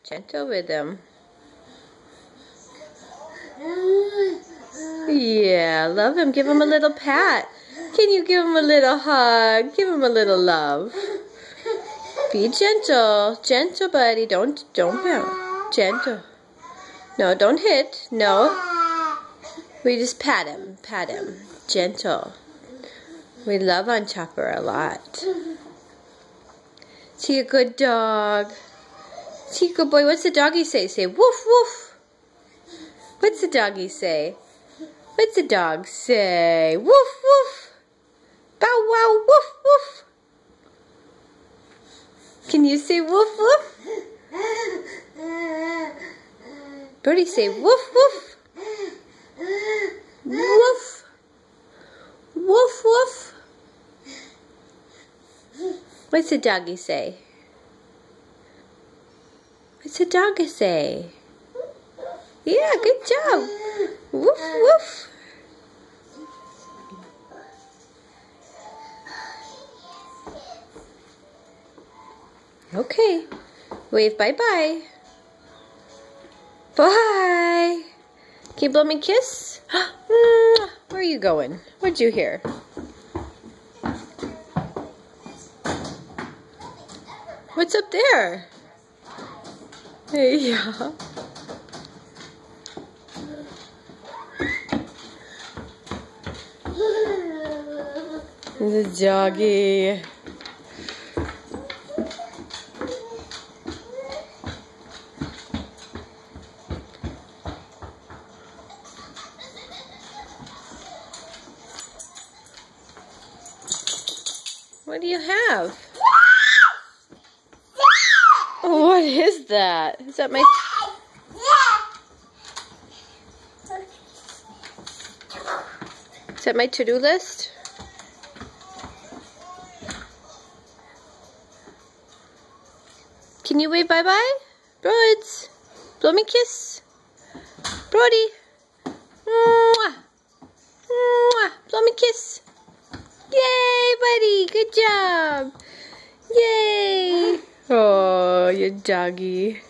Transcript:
Gentle with him. Yeah, love him. Give him a little pat. Can you give him a little hug? Give him a little love. Be gentle. Gentle, buddy. Don't pound. Gentle. No, don't hit. No. We just pat him. Pat him. Gentle. We love on Chopper a lot. Is he a good dog? Is he a good boy? What's the doggy say? Say woof woof. What's the doggy say? What's the dog say? Woof woof. Bow wow woof woof. Can you say woof woof? Birdie say woof woof. Woof. Woof woof. What's the doggy say? What's the doggy say? Yeah, good job. Woof woof. Okay. Wave bye-bye. Bye. Can you blow me a kiss? Where are you going? What'd you hear? What's up there? Yeah. The doggy. What do you have? What is that? Is that my... Is that my to-do list? Can you wave bye-bye? Broads. Blow me a kiss. Brody. Mwah. Mwah. Blow me a kiss. Yay, buddy. Good job. Yay. Oh, you doggy.